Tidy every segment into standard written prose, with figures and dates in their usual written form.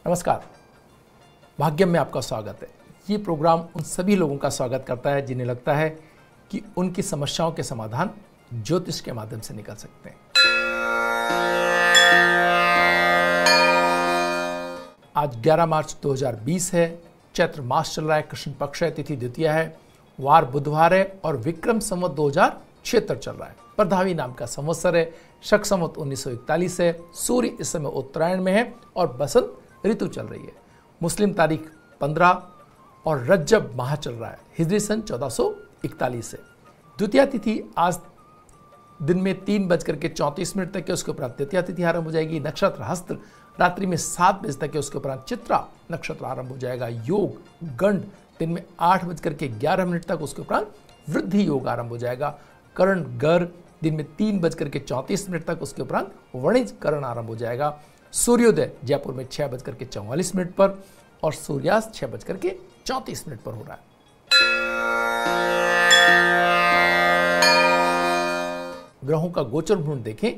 नमस्कार, भाग्यम में आपका स्वागत है। ये प्रोग्राम उन सभी लोगों का स्वागत करता है जिन्हें लगता है कि उनकी समस्याओं के समाधान ज्योतिष के माध्यम से निकल सकते हैं। आज 11 मार्च 2020 है। चैत्र मास चल रहा है, कृष्ण पक्ष है, तिथि द्वितीया है, वार बुधवार है और विक्रम संवत 2076 चल रहा है। परधावी नाम का संवत्सर है, शक संवत 1941 है। सूर्य इस समय उत्तरायण में है और बसंत ऋतु चल रही है। मुस्लिम तारीख 15 और रज्जब माह चल रहा है। हिजरी सन 1441 है। द्वितीया तिथि आज दिन में 3:34 तक है, उसके उपरांत तृतीया तिथि आरंभ हो जाएगी। नक्षत्र हस्त रात्रि में 7 बजे तक है, उसके उपरांत चित्रा नक्षत्र आरंभ हो जाएगा। योग गंड दिन में 8:11 तक, उसके उपरांत वृद्धि योग आरंभ हो जाएगा। करण गर दिन में 3:34 तक, उसके उपरांत वणिज करण आरंभ हो जाएगा। सूर्योदय जयपुर में 6:44 पर और सूर्यास्त 6:34 पर हो रहा है। ग्रहों का गोचर भ्रूण देखें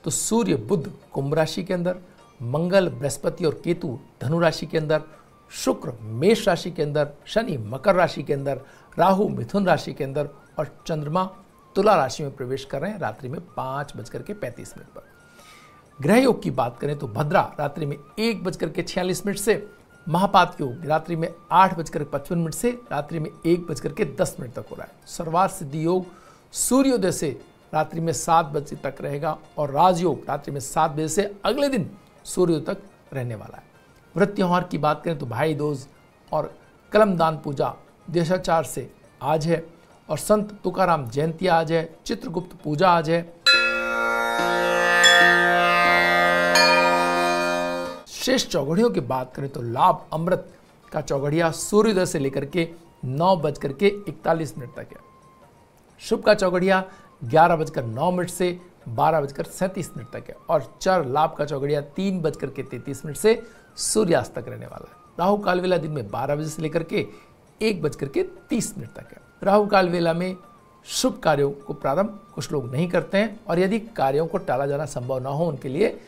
तो सूर्य बुध कुंभ राशि के अंदर, मंगल बृहस्पति और केतु धनु राशि के अंदर, शुक्र मेष राशि के अंदर, शनि मकर राशि के अंदर, राहु मिथुन राशि के अंदर और चंद्रमा तुला राशि में प्रवेश कर रहे हैं रात्रि में 5:35 पर। ग्रह योग की बात करें तो भद्रा रात्रि में 1:46 से, महापात योग रात्रि में 8:55 से रात्रि में 1:10 तक हो रहा है। सर्वार्थ सिद्धि योग सूर्योदय से रात्रि में 7 बजे तक रहेगा और राजयोग रात्रि में 7 बजे से अगले दिन सूर्योदय तक रहने वाला है। व्रत त्योहार की बात करें तो भाई दूज और कलमदान पूजा देशाचार से आज है और संत तुकाराम जयंती आज है। चित्रगुप्त पूजा आज है। शेष चौघड़ियों की बात करें तो लाभ अमृत का चौघड़िया सूर्योदय से लेकर के 9:41 तक है। शुभ का चौघड़िया 11:09 से 12:37 तक है और चर लाभ का चौघड़िया 3:33 से सूर्यास्त तक रहने वाला है। राहु काल वेला दिन में 12 बजे से लेकर के 1:30 तक है। राहु काल वेला में शुभ कार्यों को प्रारंभ कुछ लोग नहीं करते हैं और यदि कार्यों को टाला जाना संभव न हो उनके लिए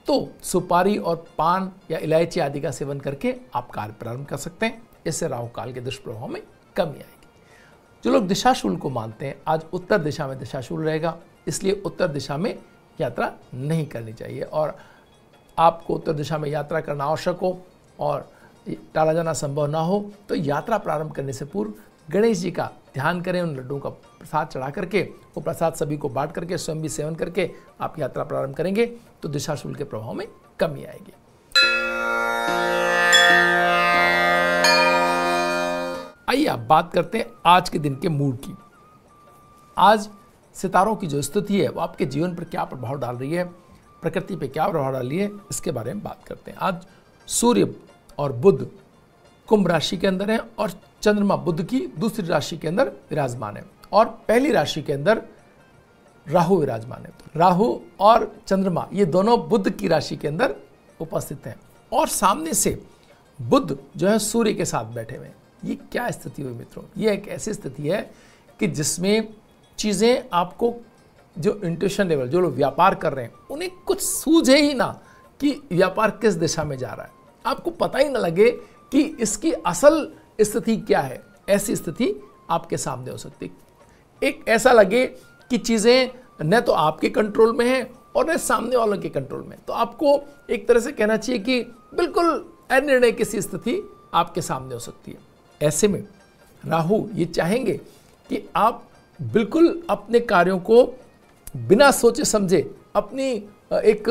तो सुपारी और पान या इलायची आदि का सेवन करके आप कार्य प्रारंभ कर सकते हैं। इससे राहु काल के दुष्प्रभाव में कमी आएगी। जो लोग दिशाशूल को मानते हैं, आज उत्तर दिशा में दिशाशूल रहेगा, इसलिए उत्तर दिशा में यात्रा नहीं करनी चाहिए और आपको उत्तर दिशा में यात्रा करना आवश्यक हो और टाला जाना संभव ना हो तो यात्रा प्रारंभ करने से पूर्व गणेश जी का ध्यान करें। उन लड्डुओं का प्रसाद चढ़ा करके, वो प्रसाद सभी को बांट करके, स्वयं भी सेवन करके आप यात्रा प्रारंभ करेंगे तो दिशाशूल के प्रभाव में कमी आएगी। आइए आप बात करते हैं आज के दिन के मूड की। आज सितारों की जो स्थिति है वो आपके जीवन पर क्या प्रभाव डाल रही है, प्रकृति पे क्या प्रभाव डाल रही है, इसके बारे में बात करते हैं। आज सूर्य और बुध कुंभ राशि के अंदर है और चंद्रमा बुध की दूसरी राशि के अंदर विराजमान है और पहली राशि के अंदर राहु विराजमान है। तो राहु और चंद्रमा ये दोनों बुध की राशि के अंदर उपस्थित हैं और सामने से बुध जो है सूर्य के साथ बैठे हुए हैं। ये क्या स्थिति हुई मित्रों? ये एक ऐसी स्थिति है कि जिसमें चीजें आपको जो इंट्यूशन लेवल, जो लोग व्यापार कर रहे हैं उन्हें कुछ सूझे ही ना कि व्यापार किस दिशा में जा रहा है। आपको पता ही ना लगे कि इसकी असल स्थिति क्या है। ऐसी स्थिति आपके सामने हो सकती है। एक ऐसा लगे कि चीजें न तो आपके कंट्रोल में है और न सामने वालों के कंट्रोल में, तो आपको एक तरह से कहना चाहिए कि बिल्कुल अनिर्णय किसी स्थिति आपके सामने हो सकती है। ऐसे में राहु ये चाहेंगे कि आप बिल्कुल अपने कार्यों को बिना सोचे समझे अपनी एक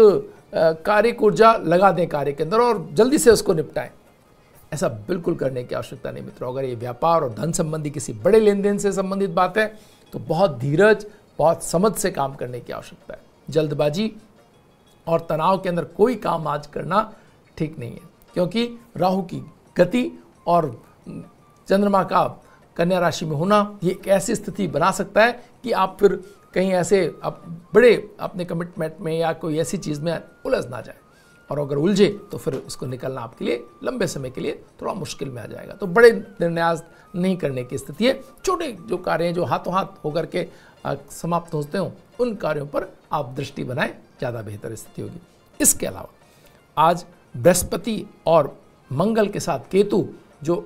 कार्य ऊर्जा लगा दें कार्य के अंदर और जल्दी से उसको निपटाएं। ऐसा बिल्कुल करने की आवश्यकता नहीं मित्रों। अगर ये व्यापार और धन संबंधी किसी बड़े लेन देन से संबंधित बात है तो बहुत धीरज, बहुत समझ से काम करने की आवश्यकता है। जल्दबाजी और तनाव के अंदर कोई काम आज करना ठीक नहीं है, क्योंकि राहु की गति और चंद्रमा का कन्या राशि में होना ये एक ऐसी स्थिति बना सकता है कि आप फिर कहीं ऐसे बड़े अपने कमिटमेंट में या कोई ऐसी चीज़ में उलझ ना जाए और अगर उलझे तो फिर उसको निकलना आपके लिए लंबे समय के लिए थोड़ा मुश्किल में आ जाएगा। तो बड़े निर्णय नहीं करने की स्थिति है। छोटे जो कार्य हैं जो हाथों हाथ होकर के समाप्त होते हों उन कार्यों पर आप दृष्टि बनाएं, ज़्यादा बेहतर स्थिति होगी। इसके अलावा आज बृहस्पति और मंगल के साथ केतु जो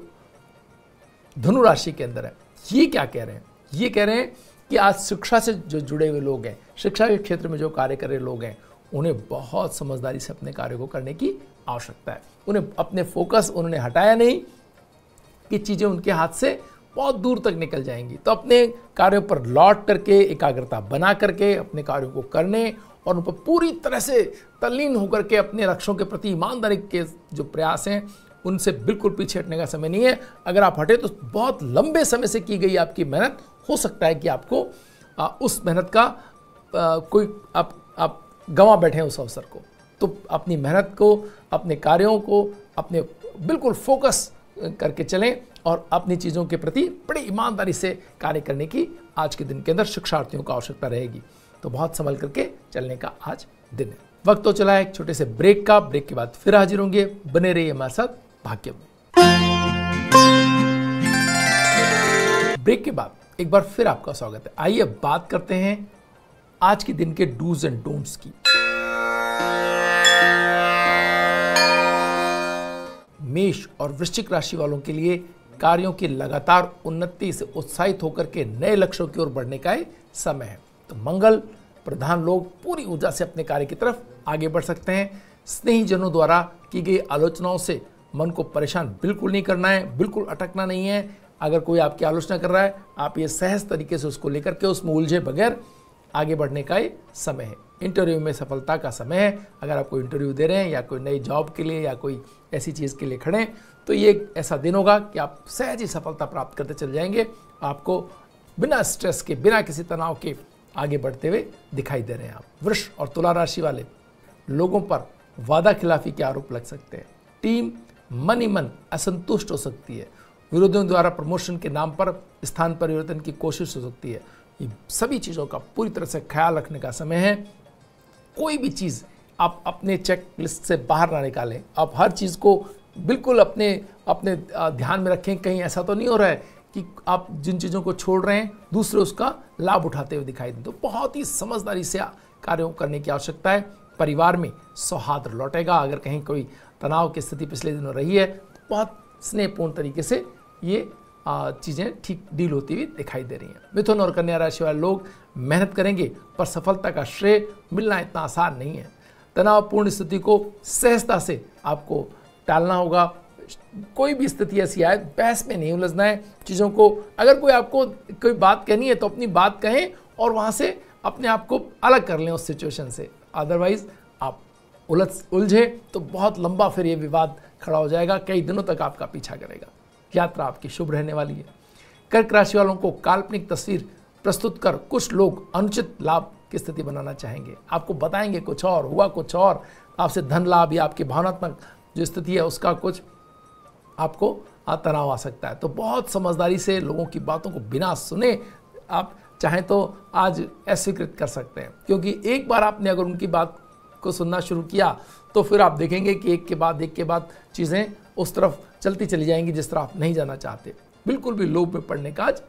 धनु राशि के अंदर है, ये क्या कह रहे हैं? ये कह रहे हैं कि आज शिक्षा से जो जुड़े हुए लोग हैं, शिक्षा के क्षेत्र में जो कार्य कर रहे लोग हैं, उन्हें बहुत समझदारी से अपने कार्य को करने की आवश्यकता है। उन्हें अपने फोकस उन्होंने हटाया नहीं कि चीज़ें उनके हाथ से बहुत दूर तक निकल जाएंगी, तो अपने कार्यों पर लौट करके एकाग्रता बना करके अपने कार्यों को करने और उन पर पूरी तरह से तल्लीन होकर के अपने लक्ष्यों के प्रति ईमानदारी के जो प्रयास हैं उनसे बिल्कुल पीछे हटने का समय नहीं है। अगर आप हटे तो बहुत लंबे समय से की गई आपकी मेहनत, हो सकता है कि आपको उस मेहनत का कोई आप गंवा बैठे उस अवसर को। तो अपनी मेहनत को, अपने कार्यों को, अपने बिल्कुल फोकस करके चलें और अपनी चीज़ों के प्रति बड़ी ईमानदारी से कार्य करने की आज के दिन के अंदर शिक्षार्थियों को आवश्यकता रहेगी। तो बहुत संभल करके चलने का आज दिन है। वक्त तो चला है एक छोटे से ब्रेक का। ब्रेक के बाद फिर हाजिर होंगे, बने रहिए हमारे साथ भाग्य में। ब्रेक के बाद एक बार फिर आपका स्वागत है। आइए बात करते हैं आज के दिन के डूज एंड डोंट्स की। मेष और वृश्चिक राशि वालों के लिए कार्यों की लगातार उन्नति से उत्साहित होकर के नए लक्ष्यों की ओर बढ़ने का समय है। तो मंगल प्रधान लोग पूरी ऊर्जा से अपने कार्य की तरफ आगे बढ़ सकते हैं। स्नेहीजनों द्वारा की गई आलोचनाओं से मन को परेशान बिल्कुल नहीं करना है, बिल्कुल अटकना नहीं है। अगर कोई आपकी आलोचना कर रहा है, आप ये सहज तरीके से उसको लेकर के उसमें उलझे बगैर आगे बढ़ने का ये समय है। इंटरव्यू में सफलता का समय है। अगर आप कोई इंटरव्यू दे रहे हैं या कोई नई जॉब के लिए या कोई ऐसी चीज़ के लिए खड़े हैं, तो ये एक ऐसा दिन होगा कि आप सहज ही सफलता प्राप्त करते चले जाएंगे। आपको बिना स्ट्रेस के, बिना किसी तनाव के आगे बढ़ते हुए दिखाई दे रहे हैं आप। वृष और तुला राशि वाले लोगों पर वादा खिलाफी के आरोप लग सकते हैं। टीम मन ही मन असंतुष्ट हो सकती है। विरोधियों द्वारा प्रमोशन के नाम पर स्थान परिवर्तन की कोशिश हो सकती है। ये सभी चीज़ों का पूरी तरह से ख्याल रखने का समय है। कोई भी चीज़ आप अपने चेक लिस्ट से बाहर ना निकालें। आप हर चीज़ को बिल्कुल अपने ध्यान में रखें। कहीं ऐसा तो नहीं हो रहा है कि आप जिन चीज़ों को छोड़ रहे हैं दूसरे उसका लाभ उठाते हुए दिखाई दें। तो बहुत ही समझदारी से कार्यों करने की आवश्यकता है। परिवार में सौहार्द लौटेगा। अगर कहीं कोई तनाव की स्थिति पिछले दिनों रही है, तो बहुत स्नेहपूर्ण तरीके से ये चीज़ें ठीक डील होती हुई दिखाई दे रही हैं। मिथुन और कन्या राशि वाले लोग मेहनत करेंगे, पर सफलता का श्रेय मिलना इतना आसान नहीं है। तनावपूर्ण स्थिति को सहजता से आपको टालना होगा। कोई भी स्थिति ऐसी आए, बहस में नहीं उलझना है। चीज़ों को अगर कोई आपको कोई बात कहनी है तो अपनी बात कहें और वहाँ से अपने आप को अलग कर लें उस सिचुएशन से। अदरवाइज आप उलझे तो बहुत लंबा फिर ये विवाद खड़ा हो जाएगा, कई दिनों तक आपका पीछा करेगा। यात्रा आपकी शुभ रहने वाली है। कर्क राशि वालों को काल्पनिक तस्वीर प्रस्तुत कर कुछ लोग अनुचित लाभ की स्थिति बनाना चाहेंगे। आपको बताएंगे कुछ और, हुआ कुछ और। आपसे धन लाभ या आपकी भावनात्मक जो स्थिति है उसका कुछ आपको तनाव आ सकता है। तो बहुत समझदारी से लोगों की बातों को बिना सुने आप चाहें तो आज अस्वीकृत कर सकते हैं, क्योंकि एक बार आपने अगर उनकी बात को सुनना शुरू किया तो फिर आप देखेंगे कि एक के बाद चीज़ें उस तरफ चलती चली जाएंगी जिस तरफ आप नहीं जाना चाहते। बिल्कुल भी लोभ में पड़ने का आज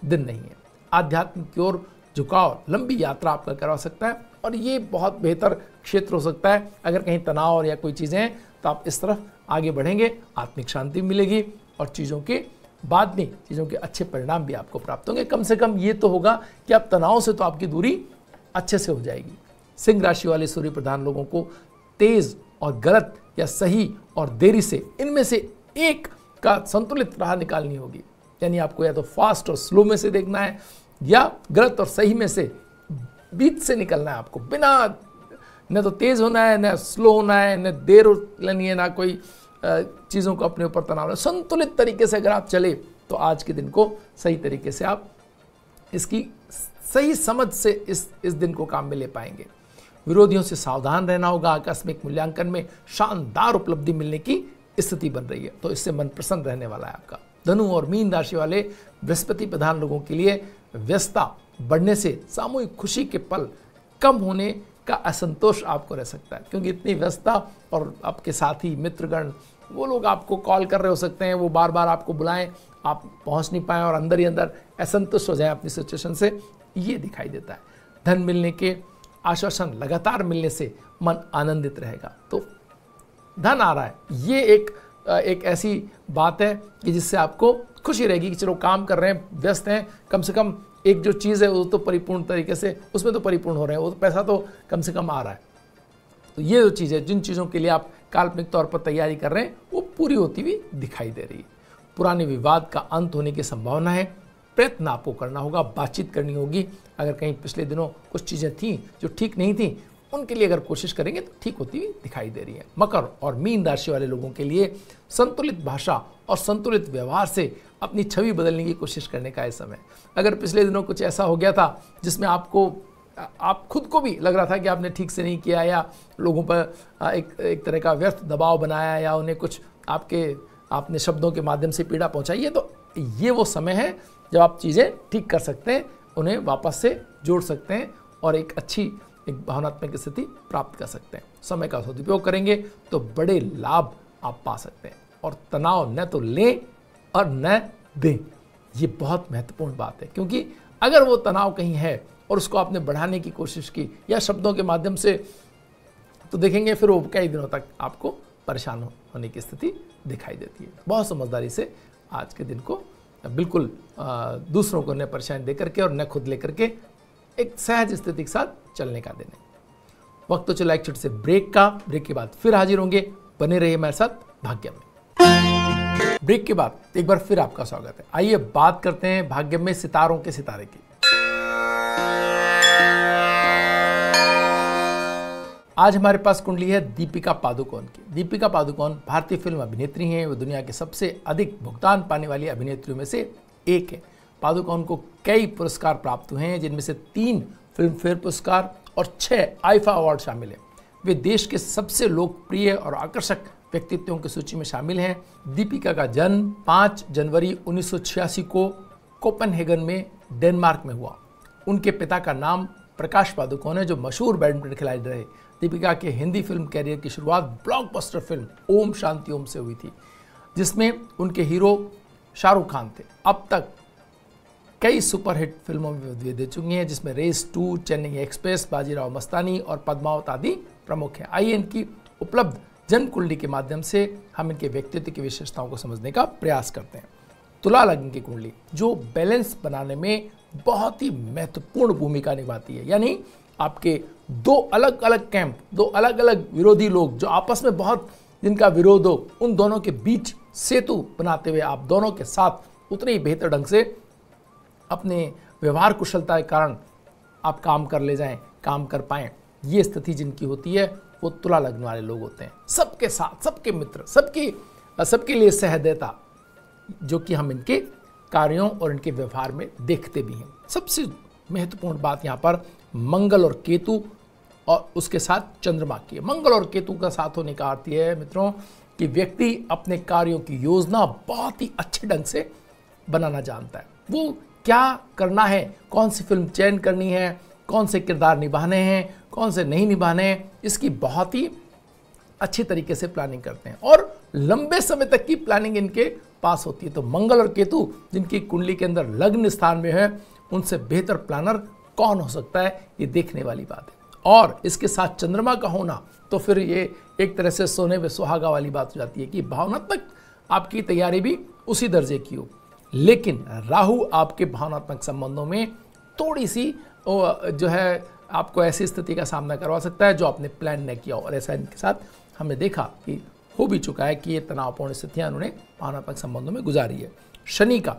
दिन नहीं है। आध्यात्म की ओर झुकाव लंबी यात्रा आपका करवा सकता है और ये बहुत बेहतर क्षेत्र हो सकता है। अगर कहीं तनाव और या कोई चीज़ें हैं तो आप इस तरफ आगे बढ़ेंगे, आत्मिक शांति मिलेगी और चीज़ों के बाद में चीज़ों के अच्छे परिणाम भी आपको प्राप्त होंगे। कम से कम ये तो होगा कि आप तनाव से तो आपकी दूरी अच्छे से हो जाएगी। सिंह राशि वाले सूर्य प्रधान लोगों को तेज और गलत या सही और देरी से इनमें से एक का संतुलित राह निकालनी होगी। यानी आपको या तो फास्ट और स्लो में से देखना है या गलत और सही में से बीच से निकलना है। आपको बिना न तो तेज होना है, न स्लो होना है, न देर लेनी है, ना कोई चीज़ों को अपने ऊपर तनाव। संतुलित तरीके से अगर आप चले तो आज के दिन को सही तरीके से आप इसकी सही समझ से इस दिन को काम में ले पाएंगे। विरोधियों से सावधान रहना होगा। आकस्मिक मूल्यांकन में शानदार उपलब्धि मिलने की स्थिति बन रही है, तो इससे मन प्रसन्न रहने वाला है आपका। धनु और मीन राशि वाले बृहस्पति प्रधान लोगों के लिए व्यस्तता बढ़ने से सामूहिक खुशी के पल कम होने का असंतोष आपको रह सकता है, क्योंकि इतनी व्यस्तता और आपके साथी मित्रगण वो लोग आपको कॉल कर रहे हो सकते हैं, वो बार बार आपको बुलाएं, आप पहुंच नहीं पाएं और अंदर ही अंदर असंतुष्ट हो जाएं अपनी सिचुएशन से, ये दिखाई देता है। धन मिलने के आश्वासन लगातार मिलने से मन आनंदित रहेगा। तो धन आ रहा है, ये एक ऐसी बात है कि जिससे आपको खुशी रहेगी कि चलो काम कर रहे हैं, व्यस्त हैं, कम से कम एक जो चीज़ है वो तो परिपूर्ण तरीके से उसमें तो परिपूर्ण हो रहे हैं, वो तो पैसा तो कम से कम आ रहा है। तो ये जो चीज़ है, जिन चीज़ों के लिए आप काल्पनिक तौर पर तैयारी कर रहे हैं वो पूरी होती हुई दिखाई दे रही है। पुराने विवाद का अंत होने की संभावना है, प्रयत्न आपको करना होगा, बातचीत करनी होगी। अगर कहीं पिछले दिनों कुछ चीज़ें थीं जो ठीक नहीं थीं, उनके लिए अगर कोशिश करेंगे तो ठीक होती हुई दिखाई दे रही है। मकर और मीन राशि वाले लोगों के लिए संतुलित भाषा और संतुलित व्यवहार से अपनी छवि बदलने की कोशिश करने का है समय। अगर पिछले दिनों कुछ ऐसा हो गया था जिसमें आप खुद को भी लग रहा था कि आपने ठीक से नहीं किया, या लोगों पर एक तरह का व्यर्थ दबाव बनाया, या उन्हें कुछ आपने शब्दों के माध्यम से पीड़ा पहुंचाई है, तो ये वो समय है जब आप चीज़ें ठीक कर सकते हैं, उन्हें वापस से जोड़ सकते हैं और एक अच्छी भावनात्मक स्थिति प्राप्त कर सकते हैं। समय का सदुपयोग करेंगे तो बड़े लाभ आप पा सकते हैं, और तनाव न तो लें और न दें। ये बहुत महत्वपूर्ण बात है, क्योंकि अगर वो तनाव कहीं है और उसको आपने बढ़ाने की कोशिश की या शब्दों के माध्यम से, तो देखेंगे फिर वो कई दिनों तक आपको परेशान होने की स्थिति दिखाई देती है। बहुत समझदारी से आज के दिन को बिल्कुल दूसरों को न परेशानी दे करके और न खुद लेकर के एक सहज स्थिति के साथ चलने का दिन है। वक्त तो चला एक छोटे से ब्रेक का। ब्रेक के बाद फिर हाजिर होंगे, बने रहिए हमारे साथ भाग्य में। ब्रेक के बाद एक बार फिर आपका स्वागत है। आइए बात करते हैं भाग्य में सितारों के सितारे की। आज हमारे पास कुंडली है दीपिका पादुकोण की। दीपिका पादुकोण भारतीय फिल्म अभिनेत्री हैं। वो दुनिया के सबसे अधिक भुगतान पाने वाली अभिनेत्रियों में से एक है। पादुकोण को कई पुरस्कार प्राप्त हुए हैं, जिनमें से 3 फिल्म फेयर पुरस्कार और 6 आईफा अवार्ड शामिल हैं। वे देश के सबसे लोकप्रिय और आकर्षक व्यक्तित्वों की सूची में शामिल हैं। दीपिका का जन्म 5 जनवरी 1986 को कोपेनहेगन में डेनमार्क में हुआ। उनके पिता का नाम प्रकाश पादुकोण है, जो मशहूर बैडमिंटन खिलाड़ी रहे। दीपिका के हिंदी फिल्म कैरियर की शुरुआत ब्लॉकबस्टर फिल्म ओम शांति ओम से हुई थी, जिसमें उनके हीरो शाहरुख खान थे। अब तक कई सुपरहिट फिल्मों में वे दे चुकी हैं, जिसमें रेस 2, चेन्नई एक्सप्रेस, बाजीराव मस्तानी और पद्मावत आदि प्रमुख हैं। आइए इनकी उपलब्ध जन्म कुंडली के माध्यम से हम इनके व्यक्तित्व की विशेषताओं को समझने का प्रयास करते हैं। तुला लग्न की कुंडली जो बैलेंस बनाने में बहुत ही महत्वपूर्ण भूमिका निभाती है, यानी आपके 2 अलग अलग कैंप, 2 अलग अलग विरोधी लोग जो आपस में बहुत जिनका विरोध हो, उन दोनों के बीच सेतु बनाते हुए आप दोनों के साथ उतने ही बेहतर ढंग से अपने व्यवहार कुशलता के कारण आप काम कर ले जाएं, काम कर पाएं। ये स्थिति जिनकी होती है वो तुला लग्न वाले लोग होते हैं। सबके साथ, सबके मित्र, सबके लिए सहृदयता, जो कि हम इनके कार्यों और इनके व्यवहार में देखते भी हैं। सबसे महत्वपूर्ण बात यहाँ पर मंगल और केतु और उसके साथ चंद्रमा की है। मंगल और केतु का साथ होने का अर्थ यह है मित्रों कि व्यक्ति अपने कार्यों की योजना बहुत ही अच्छे ढंग से बनाना जानता है। वो क्या करना है, कौन सी फिल्म चयन करनी है, कौन से किरदार निभाने हैं, कौन से नहीं निभाने हैं, इसकी बहुत ही अच्छी तरीके से प्लानिंग करते हैं और लंबे समय तक की प्लानिंग इनके पास होती है। तो मंगल और केतु जिनकी कुंडली के अंदर लग्न स्थान में है, उनसे बेहतर प्लानर कौन हो सकता है, ये देखने वाली बात है। और इसके साथ चंद्रमा का होना तो फिर ये एक तरह से सोने में सुहागा वाली बात हो जाती है कि भावनात्मक आपकी तैयारी भी उसी दर्जे की हो। लेकिन राहु आपके भावनात्मक संबंधों में थोड़ी सी जो है आपको ऐसी स्थिति का सामना करवा सकता है जो आपने प्लान न किया हो, और ऐसा इनके साथ हमने देखा कि हो भी चुका है कि ये तनावपूर्ण स्थितियां उन्होंने भावनात्मक संबंधों में गुजारी है। शनि का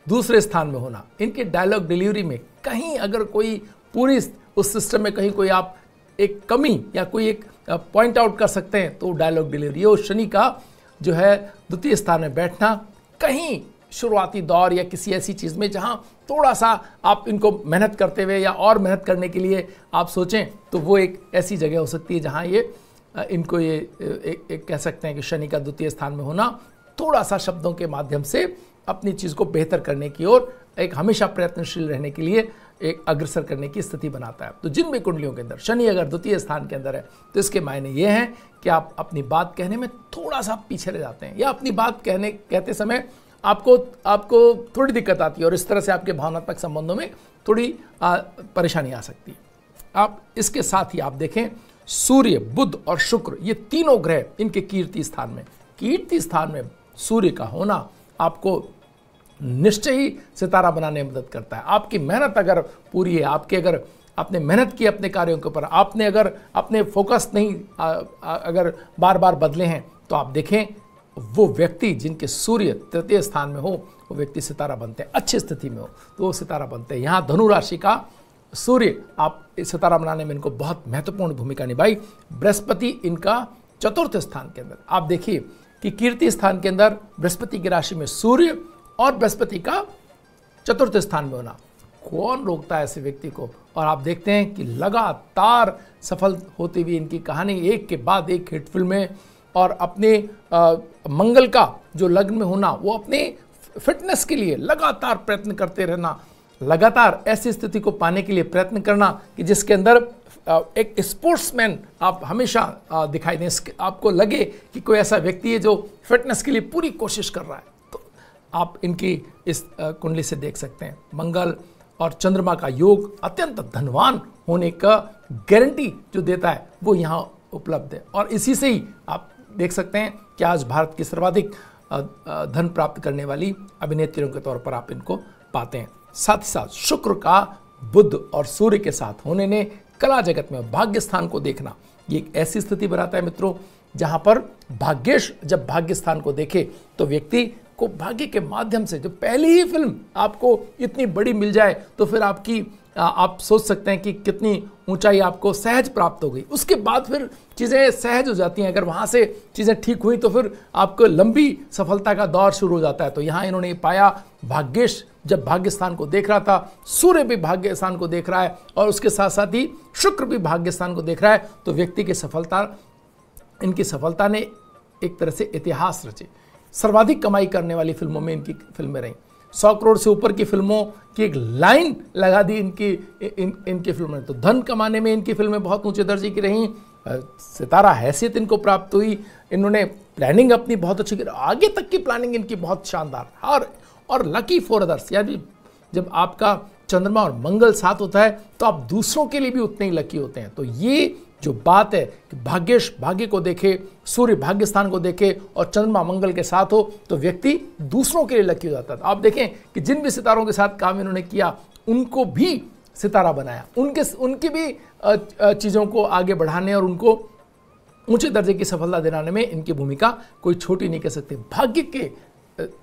दूसरे स्थान में होना, इनके डायलॉग डिलीवरी में कहीं अगर कोई पूरी उस सिस्टम में कहीं कोई आप एक कमी या कोई एक पॉइंट आउट कर सकते हैं तो डायलॉग डिलीवरी। और शनि का जो है द्वितीय स्थान में बैठना, कहीं शुरुआती दौर या किसी ऐसी चीज़ में जहां थोड़ा सा आप इनको मेहनत करते हुए या और मेहनत करने के लिए आप सोचें, तो वो एक ऐसी जगह हो सकती है जहां ये इनको ये एक कह सकते हैं कि शनि का द्वितीय स्थान में होना थोड़ा सा शब्दों के माध्यम से अपनी चीज़ को बेहतर करने की ओर एक हमेशा प्रयत्नशील रहने के लिए एक अग्रसर करने की स्थिति बनाता है। तो जिन भी कुंडलियों के अंदर शनि अगर द्वितीय स्थान के अंदर है तो इसके मायने ये हैं कि आप अपनी बात कहने में थोड़ा सा पीछे रह जाते हैं या अपनी बात कहते समय आपको थोड़ी दिक्कत आती है और इस तरह से आपके भावनात्मक संबंधों में थोड़ी परेशानी आ सकती है। आप इसके साथ ही आप देखें सूर्य, बुध और शुक्र, ये तीनों ग्रह इनके कीर्ति स्थान में, कीर्ति स्थान में सूर्य का होना आपको निश्चय ही सितारा बनाने में मदद करता है। आपकी मेहनत अगर पूरी है, आपके अगर आपने मेहनत की अपने कार्यों के ऊपर, आपने अगर अपने फोकस नहीं अगर बार बार बदले हैं, तो आप देखें वो व्यक्ति जिनके सूर्य तृतीय स्थान में हो, वो व्यक्ति सितारा बनते हैं, अच्छी स्थिति में हो तो वो सितारा बनते हैं। यहाँ धनु राशि का सूर्य आप सितारा बनाने में इनको बहुत महत्वपूर्ण भूमिका निभाई। बृहस्पति इनका चतुर्थ स्थान के अंदर, आप देखिए कि कीर्ति स्थान के अंदर बृहस्पति की राशि में सूर्य और बृहस्पति का चतुर्थ स्थान में होना, कौन रोकता है ऐसे व्यक्ति को। और आप देखते हैं कि लगातार सफल होती हुई इनकी कहानी, एक के बाद एक हिट फिल्में, और अपने मंगल का जो लग्न में होना, वो अपने फिटनेस के लिए लगातार प्रयत्न करते रहना, लगातार ऐसी स्थिति को पाने के लिए प्रयत्न करना कि जिसके अंदर एक स्पोर्ट्समैन आप हमेशा दिखाई दें, आपको लगे कि कोई ऐसा व्यक्ति है जो फिटनेस के लिए पूरी कोशिश कर रहा है। तो आप इनकी इस कुंडली से देख सकते हैं मंगल और चंद्रमा का योग अत्यंत धनवान होने का गारंटी जो देता है वो यहाँ उपलब्ध है। और इसी से ही आप देख सकते हैं कि आज भारत की सर्वाधिक धन प्राप्त करने वाली अभिनेत्रियों के तौर पर आप इनको पाते हैं। साथ ही साथ शुक्र का बुध और सूर्य के साथ होने ने कला जगत में भाग्य स्थान को देखना, ये एक ऐसी स्थिति बनाता है मित्रों जहां पर भाग्येश जब भाग्य स्थान को देखे तो व्यक्ति को भाग्य के माध्यम से, जो पहली ही फिल्म आपको इतनी बड़ी मिल जाए तो फिर आप सोच सकते हैं कि कितनी ऊंचाई आपको सहज प्राप्त हो गई। उसके बाद फिर चीज़ें सहज हो जाती हैं, अगर वहाँ से चीज़ें ठीक हुई तो फिर आपको लंबी सफलता का दौर शुरू हो जाता है। तो यहाँ इन्होंने पाया भाग्येश जब भाग्य स्थान को देख रहा था, सूर्य भी भाग्य स्थान को देख रहा है और उसके साथ साथ ही शुक्र भी भाग्य स्थान को देख रहा है, तो व्यक्ति की इनकी सफलता ने एक तरह से इतिहास रचे। सर्वाधिक कमाई करने वाली फिल्मों में इनकी फिल्में रहीं, 100 करोड़ से ऊपर की फिल्मों की एक लाइन लगा दी इनकी फिल्में। तो धन कमाने में इनकी फिल्में बहुत ऊंचे दर्जे की रहीं, सितारा हैसियत इनको प्राप्त हुई, इन्होंने प्लानिंग अपनी बहुत अच्छी की, आगे तक की प्लानिंग इनकी बहुत शानदार। और लकी फॉर अदर्स, यानी जब आपका चंद्रमा और मंगल साथ होता है तो आप दूसरों के लिए भी उतने ही लकी होते हैं। तो ये जो बात है कि भाग्येश भाग्य को देखे, सूर्य भाग्य स्थान को देखे और चंद्रमा मंगल के साथ हो तो व्यक्ति दूसरों के लिए लकी हो जाता है। आप देखें कि जिन भी सितारों के साथ काम इन्होंने किया उनको भी सितारा बनाया, उनकी भी चीज़ों को आगे बढ़ाने और उनको ऊंचे दर्जे की सफलता दिलाने में इनकी भूमिका कोई छोटी नहीं कह सकती। भाग्य के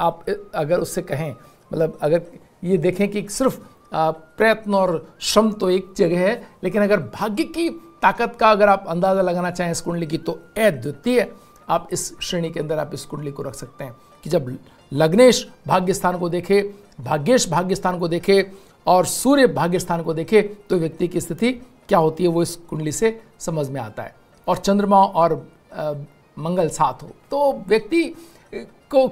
आप अगर उससे कहें, मतलब अगर ये देखें कि सिर्फ प्रयत्न और श्रम तो एक जगह है, लेकिन अगर भाग्य की ताकत का अगर आप अंदाज़ा लगाना चाहें इस कुंडली की तो अद्वितीय आप इस श्रेणी के अंदर आप इस कुंडली को रख सकते हैं कि जब लग्नेश भाग्य स्थान को देखे, भाग्येश भाग्य स्थान को देखे और सूर्य भाग्य स्थान को देखे तो व्यक्ति की स्थिति क्या होती है वो इस कुंडली से समझ में आता है। और चंद्रमा और मंगल साथ हो तो व्यक्ति को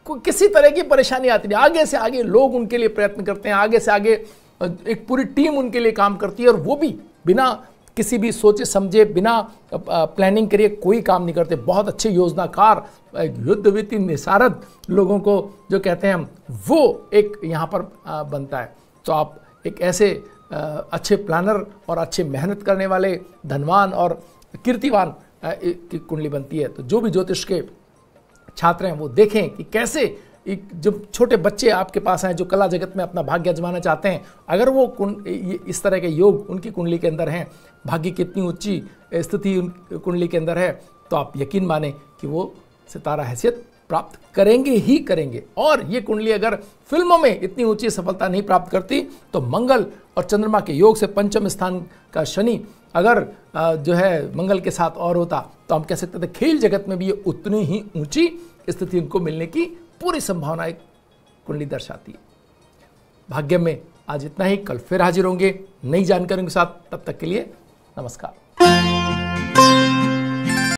किसी तरह की परेशानी आती नहीं, आगे से आगे लोग उनके लिए प्रयत्न करते हैं, आगे से आगे एक पूरी टीम उनके लिए काम करती है और वो भी बिना किसी भी सोचे समझे, बिना प्लानिंग करिए कोई काम नहीं करते। बहुत अच्छे योजनाकार, युद्धविति निसारद लोगों को जो कहते हैं हम, वो एक यहाँ पर बनता है। तो आप एक ऐसे अच्छे प्लानर और अच्छे मेहनत करने वाले, धनवान और कीर्तिवान की कुंडली बनती है। तो जो भी ज्योतिष के छात्र हैं वो देखें कि कैसे जब छोटे बच्चे आपके पास हैं जो कला जगत में अपना भाग्य आजमाना चाहते हैं, अगर वो इस तरह के योग उनकी कुंडली के अंदर हैं, भाग्य की इतनी ऊंची स्थिति उन कुंडली के अंदर है, तो आप यकीन माने कि वो सितारा हैसियत प्राप्त करेंगे ही करेंगे। और ये कुंडली अगर फिल्मों में इतनी ऊंची सफलता नहीं प्राप्त करती तो मंगल और चंद्रमा के योग से पंचम स्थान का शनि अगर जो है मंगल के साथ और होता तो हम कह सकते थे खेल जगत में भी ये उतनी ही ऊंची स्थिति उनको मिलने की पूरी संभावना एक कुंडली दर्शाती है। भाग्य में आज इतना ही, कल फिर हाजिर होंगे नई जानकारियों के साथ। तब तक के लिए नमस्कार।